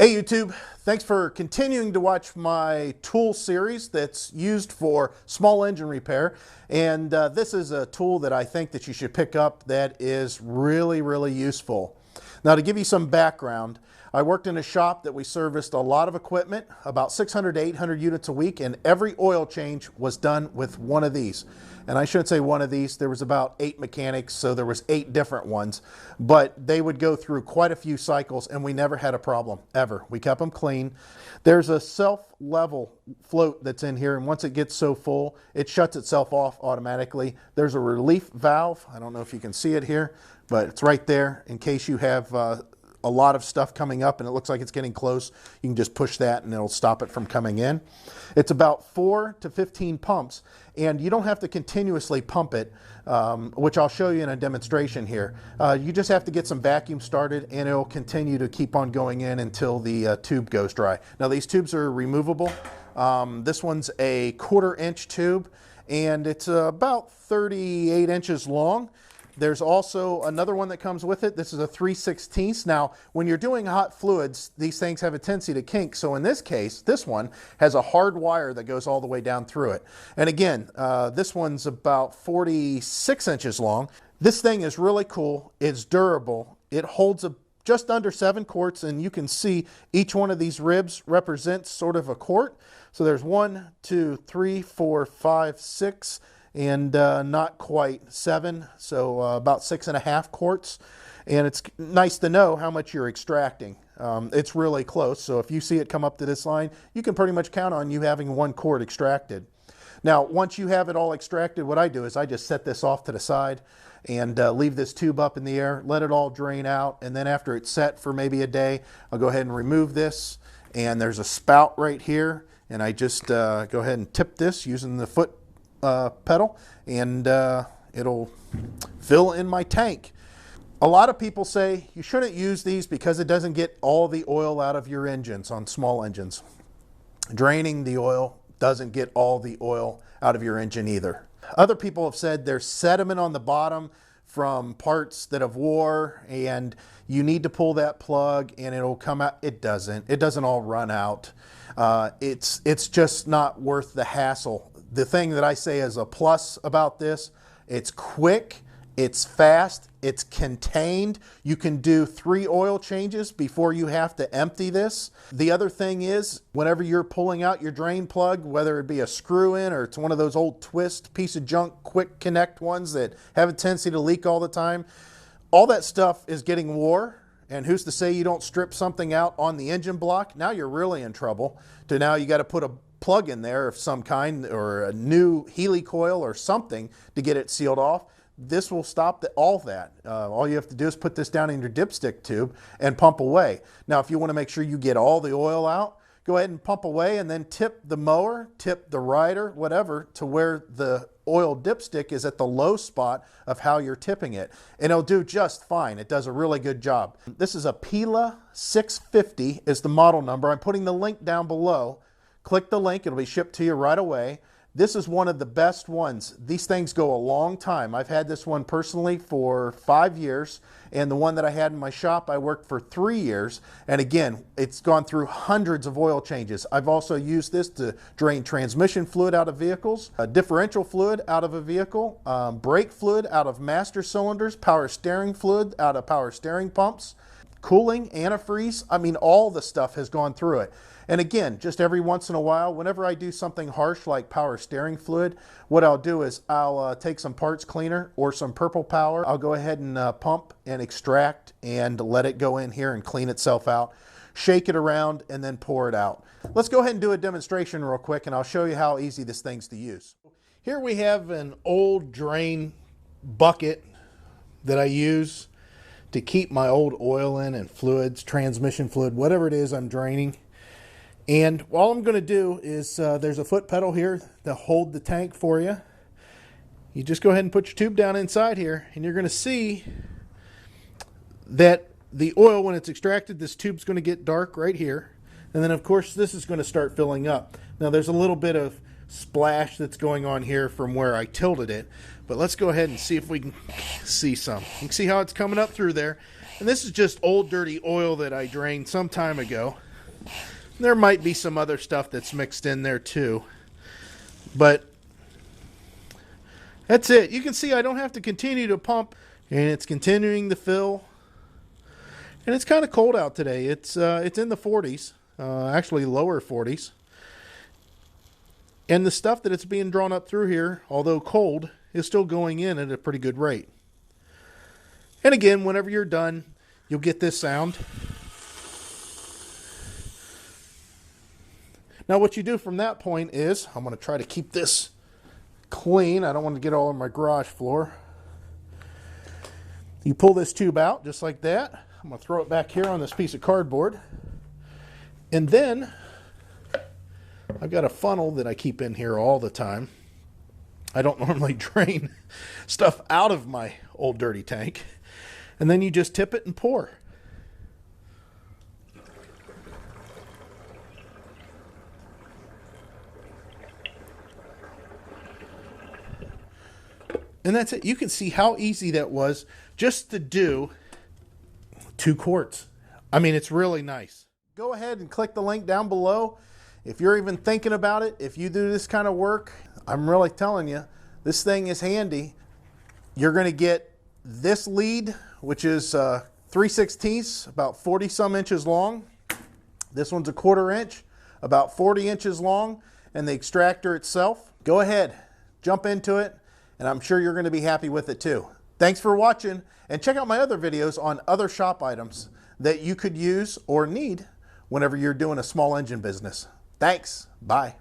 Hey YouTube, thanks for continuing to watch my tool series that's used for small engine repair. And this is a tool that I think that you should pick up that is really useful. Now, to give you some background, I worked in a shop that we serviced a lot of equipment, about 600 to 800 units a week, and every oil change was done with one of these. And I shouldn't say one of these, there was about 8 mechanics, so there was 8 different ones, but they would go through quite a few cycles and we never had a problem, ever. We kept them clean. There's a self-level float that's in here, and once it gets so full, it shuts itself off automatically. There's a relief valve. I don't know if you can see it here, but it's right there in case you have a lot of stuff coming up and it looks like it's getting close. You can just push that and it'll stop it from coming in. It's about 4 to 15 pumps, and you don't have to continuously pump it, which I'll show you in a demonstration here. You just have to get some vacuum started and it'll continue to keep on going in until the tube goes dry. Now, these tubes are removable. This one's a 1/4 inch tube and it's about 38 inches long. There's also another one that comes with it. This is a 3/16. Now, when you're doing hot fluids, these things have a tendency to kink. So in this case, this one has a hard wire that goes all the way down through it. And again, this one's about 46 inches long. This thing is really cool. It's durable. It holds just under 7 quarts, and you can see each one of these ribs represents sort of a quart. So there's 1, 2, 3, 4, 5, 6, and not quite 7, so about 6.5 quarts. And it's nice to know how much you're extracting. It's really close, so if you see it come up to this line, you can pretty much count on you having 1 quart extracted. Now, once you have it all extracted, what I do is I just set this off to the side and leave this tube up in the air, let it all drain out, and then after it's set for maybe a day, I'll go ahead and remove this. And there's a spout right here, and I just go ahead and tip this using the foot pedal, and it'll fill in my tank. A lot of people say you shouldn't use these because it doesn't get all the oil out of your engines on small engines. Draining the oil doesn't get all the oil out of your engine either. Other people have said there's sediment on the bottom from parts that have wore and you need to pull that plug and it'll come out. It doesn't all run out. It's just not worth the hassle. The thing that I say is a plus about this, it's quick, it's fast, it's contained. You can do 3 oil changes before you have to empty this. The other thing is, whenever you're pulling out your drain plug, whether it be a screw in or it's one of those old twist piece of junk quick connect ones that have a tendency to leak all the time, all that stuff is getting wore. And who's to say you don't strip something out on the engine block? Now you're really in trouble. Now you got to put a plug in there of some kind or a new Healy coil or something to get it sealed off. This will stop all that. All you have to do is put this down in your dipstick tube and pump away. Now, if you want to make sure you get all the oil out, go ahead and pump away and then tip the mower, tip the rider, whatever, to where the oil dipstick is at the low spot of how you're tipping it. And it'll do just fine. It does a really good job. This is a Pela 650 is the model number. I'm putting the link down below. Click the link, it'll be shipped to you right away. This is one of the best ones. These things go a long time. I've had this one personally for 5 years, and the one that I had in my shop, I worked for 3 years. And again, it's gone through hundreds of oil changes. I've also used this to drain transmission fluid out of vehicles, differential fluid out of a vehicle, brake fluid out of master cylinders, power steering fluid out of power steering pumps, cooling, antifreeze. I mean, all the stuff has gone through it. And again, just every once in a while, whenever I do something harsh like power steering fluid, what I'll do is I'll take some parts cleaner or some purple power. I'll go ahead and pump and extract and let it go in here and clean itself out. Shake it around and then pour it out. Let's go ahead and do a demonstration real quick and I'll show you how easy this thing's to use. Here we have an old drain bucket that I use to keep my old oil in and fluids, transmission fluid, whatever it is I'm draining. And all I'm going to do is there's a foot pedal here to hold the tank for you. You just go ahead and put your tube down inside here and you're going to see that the oil, when it's extracted, this tube's going to get dark right here. And then of course this is going to start filling up. Now there's a little bit of splash that's going on here from where I tilted it, but let's go ahead and see if we can see some. You can see how it's coming up through there. And this is just old dirty oil that I drained some time ago. There might be some other stuff that's mixed in there too, but that's it. You can see I don't have to continue to pump, and it's continuing to fill. And it's kind of cold out today. It's in the 40s, actually lower 40s. And the stuff that it's being drawn up through here, although cold, is still going in at a pretty good rate. And again, whenever you're done, you'll get this sound. Now what you do from that point is, I'm going to try to keep this clean. I don't want to get all on my garage floor. You pull this tube out just like that. I'm going to throw it back here on this piece of cardboard. And then I've got a funnel that I keep in here all the time. I don't normally drain stuff out of my old dirty tank. And then you just tip it and pour. And that's it. You can see how easy that was just to do 2 quarts. I mean, it's really nice. Go ahead and click the link down below. If you're even thinking about it, if you do this kind of work, I'm really telling you, this thing is handy. You're going to get this lead, which is 3/16, about 40 some inches long. This one's 1/4 inch, about 40 inches long, and the extractor itself. Go ahead, jump into it, and I'm sure you're going to be happy with it too. Thanks for watching, and check out my other videos on other shop items that you could use or need whenever you're doing a small engine business. Thanks. Bye.